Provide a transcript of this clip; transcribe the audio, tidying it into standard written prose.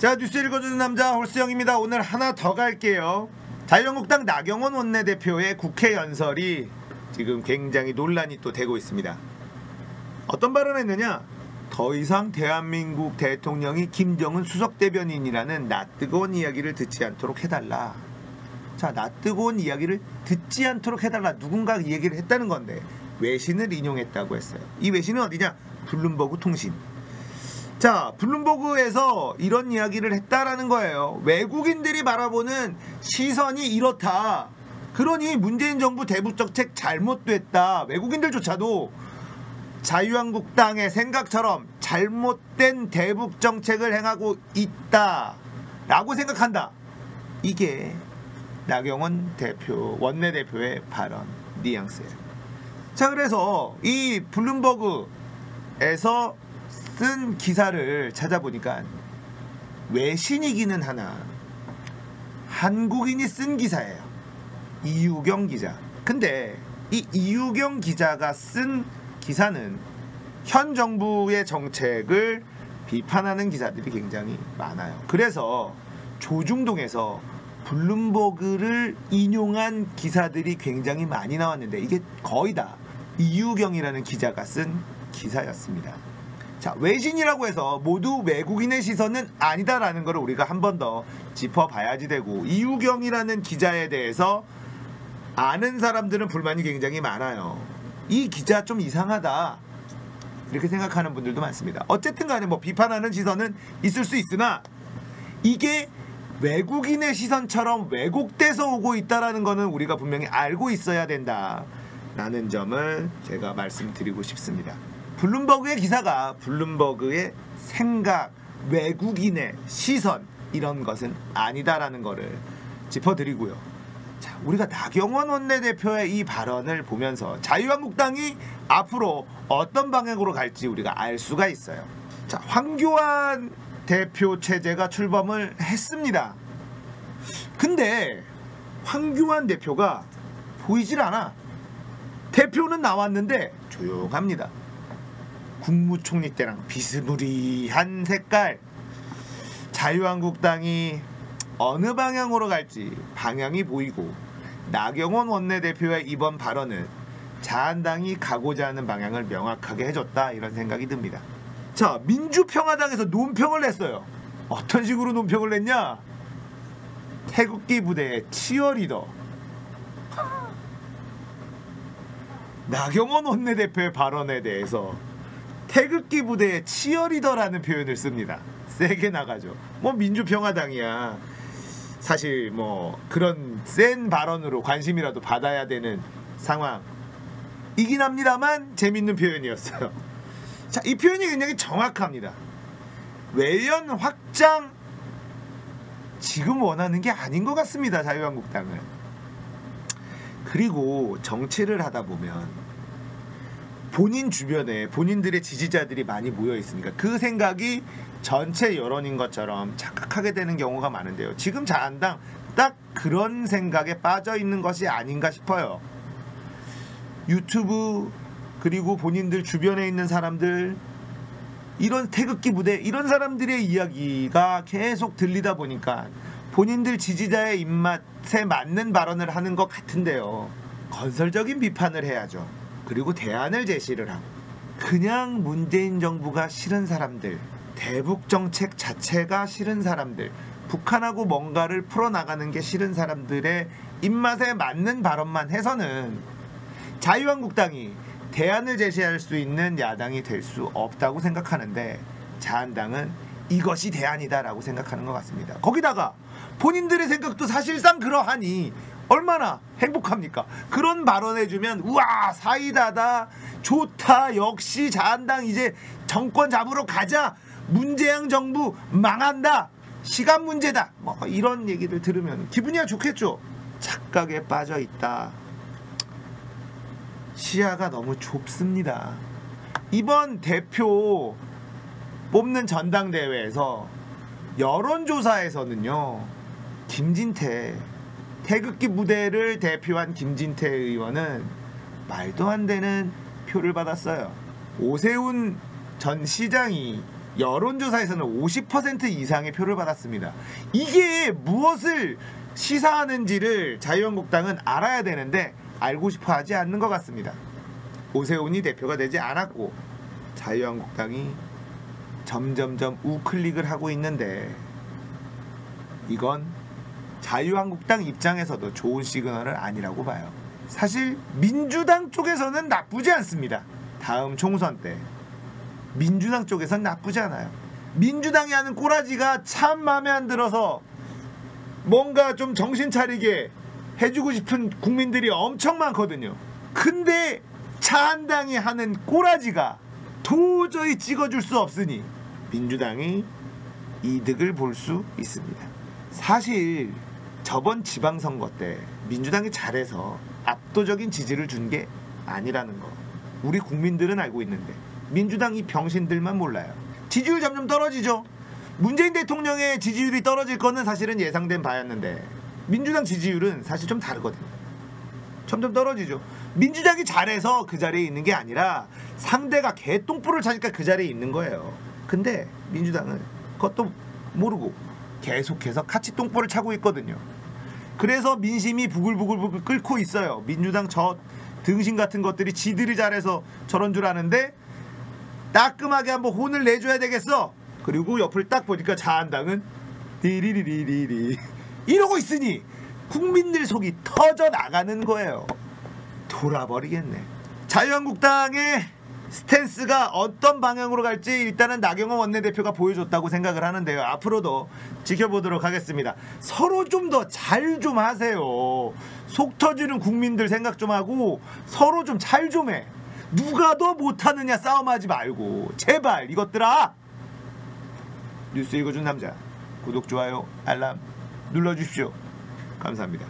자, 뉴스 읽어주는 남자 홀수영입니다. 오늘 하나 더 갈게요. 자유한국당 나경원 원내대표의 국회 연설이 지금 굉장히 논란이 또 되고 있습니다. 어떤 발언을 했느냐? 더 이상 대한민국 대통령이 김정은 수석대변인이라는 낯뜨거운 이야기를 듣지 않도록 해달라. 자, 낯뜨거운 이야기를 듣지 않도록 해달라. 누군가 이 얘기를 했다는 건데 외신을 인용했다고 했어요. 이 외신은 어디냐? 블룸버그 통신. 자, 블룸버그에서 이런 이야기를 했다라는 거예요. 외국인들이 바라보는 시선이 이렇다. 그러니 문재인 정부 대북 정책 잘못됐다. 외국인들조차도 자유한국당의 생각처럼 잘못된 대북 정책을 행하고 있다라고 생각한다. 이게 나경원 대표, 원내대표의 발언 뉘앙스예요. 자, 그래서 이 블룸버그에서 쓴 기사를 찾아보니까 외신이기는 하나 한국인이 쓴 기사예요. 이유경 기자. 근데 이 이유경 기자가 쓴 기사는 현 정부의 정책을 비판하는 기사들이 굉장히 많아요. 그래서 조중동에서 블룸버그를 인용한 기사들이 굉장히 많이 나왔는데 이게 거의 다 이유경이라는 기자가 쓴 기사였습니다. 자, 외신이라고 해서 모두 외국인의 시선은 아니다라는 것을 우리가 한 번 더 짚어봐야지 되고, 이유경이라는 기자에 대해서 아는 사람들은 불만이 굉장히 많아요. 이 기자 좀 이상하다 이렇게 생각하는 분들도 많습니다. 어쨌든 간에 뭐 비판하는 시선은 있을 수 있으나 이게 외국인의 시선처럼 왜곡돼서 오고 있다라는 거는 우리가 분명히 알고 있어야 된다라는 점을 제가 말씀드리고 싶습니다. 블룸버그의 기사가 블룸버그의 생각, 외국인의 시선 이런 것은 아니다라는 거를 짚어드리고요. 자, 우리가 나경원 원내대표의 이 발언을 보면서 자유한국당이 앞으로 어떤 방향으로 갈지 우리가 알 수가 있어요. 자, 황교안 대표 체제가 출범을 했습니다. 근데 황교안 대표가 보이질 않아. 대표는 나왔는데 조용합니다. 국무총리 때랑 비스무리한 색깔. 자유한국당이 어느 방향으로 갈지 방향이 보이고, 나경원 원내대표의 이번 발언은 자한당이 가고자 하는 방향을 명확하게 해줬다 이런 생각이 듭니다. 자, 민주평화당에서 논평을 냈어요. 어떤 식으로 논평을 냈냐? 태극기 부대의 치어리더 나경원 원내대표의 발언에 대해서 태극기 부대의 치어리더라는 표현을 씁니다. 세게 나가죠. 뭐 민주평화당이야 사실 뭐 그런 센 발언으로 관심이라도 받아야 되는 상황이긴 합니다만 재밌는 표현이었어요. 자, 이 표현이 굉장히 정확합니다. 외연 확장 지금 원하는 게 아닌 것 같습니다. 자유한국당은. 그리고 정치를 하다 보면 본인 주변에 본인들의 지지자들이 많이 모여 있으니까 그 생각이 전체 여론인 것처럼 착각하게 되는 경우가 많은데요. 지금 자한당 딱 그런 생각에 빠져 있는 것이 아닌가 싶어요. 유튜브 그리고 본인들 주변에 있는 사람들, 이런 태극기 부대 이런 사람들의 이야기가 계속 들리다 보니까 본인들 지지자의 입맛에 맞는 발언을 하는 것 같은데요. 건설적인 비판을 해야죠. 그리고 대안을 제시를 하고, 그냥 문재인 정부가 싫은 사람들, 대북 정책 자체가 싫은 사람들, 북한하고 뭔가를 풀어나가는 게 싫은 사람들의 입맛에 맞는 발언만 해서는 자유한국당이 대안을 제시할 수 있는 야당이 될 수 없다고 생각하는데, 자한당은 이것이 대안이다라고 생각하는 것 같습니다. 거기다가 본인들의 생각도 사실상 그러하니 얼마나 행복합니까? 그런 발언해주면 우와 사이다다, 좋다, 역시 자한당 이제 정권 잡으러 가자, 문재인 정부 망한다, 시간 문제다, 뭐 이런 얘기를 들으면 기분이야 좋겠죠. 착각에 빠져있다. 시야가 너무 좁습니다. 이번 대표 뽑는 전당대회에서 여론조사에서는요, 김진태, 태극기 부대를 대표한 김진태 의원은 말도 안 되는 표를 받았어요. 오세훈 전 시장이 여론조사에서는 50% 이상의 표를 받았습니다. 이게 무엇을 시사하는지를 자유한국당은 알아야 되는데 알고 싶어 하지 않는 것 같습니다. 오세훈이 대표가 되지 않았고 자유한국당이 점점점 우클릭을 하고 있는데 이건 자유한국당 입장에서도 좋은 시그널은 아니라고 봐요. 사실 민주당 쪽에서는 나쁘지 않습니다. 다음 총선 때 민주당 쪽에선 나쁘지 않아요. 민주당이 하는 꼬라지가 참 마음에 안 들어서 뭔가 좀 정신 차리게 해주고 싶은 국민들이 엄청 많거든요. 근데 자한당이 하는 꼬라지가 도저히 찍어줄 수 없으니 민주당이 이득을 볼 수 있습니다. 사실 저번 지방선거 때 민주당이 잘해서 압도적인 지지를 준 게 아니라는 거 우리 국민들은 알고 있는데 민주당 이 병신들만 몰라요. 지지율 점점 떨어지죠. 문재인 대통령의 지지율이 떨어질 거는 사실은 예상된 바였는데 민주당 지지율은 사실 좀 다르거든요. 점점 떨어지죠. 민주당이 잘해서 그 자리에 있는 게 아니라 상대가 개똥불을 차니까 그 자리에 있는 거예요. 근데 민주당은 그것도 모르고 계속해서 같이 똥볼을 차고 있거든요. 그래서 민심이 부글부글 끓고 있어요. 민주당 저 등신 같은 것들이 지들이 잘해서 저런 줄 아는데 따끔하게 한번 혼을 내줘야 되겠어. 그리고 옆을 딱 보니까 자한당은 디리리리리리 이러고 있으니 국민들 속이 터져 나가는 거예요. 돌아버리겠네. 자유한국당의 스탠스가 어떤 방향으로 갈지 일단은 나경원 원내대표가 보여줬다고 생각을 하는데요. 앞으로도 지켜보도록 하겠습니다. 서로 좀 더 잘 좀 하세요. 속 터지는 국민들 생각 좀 하고 서로 좀 잘 좀 해. 누가 더 못하느냐 싸움하지 말고 제발 이것들아. 뉴스 읽어준 남자 구독, 좋아요, 알람 눌러주십시오. 감사합니다.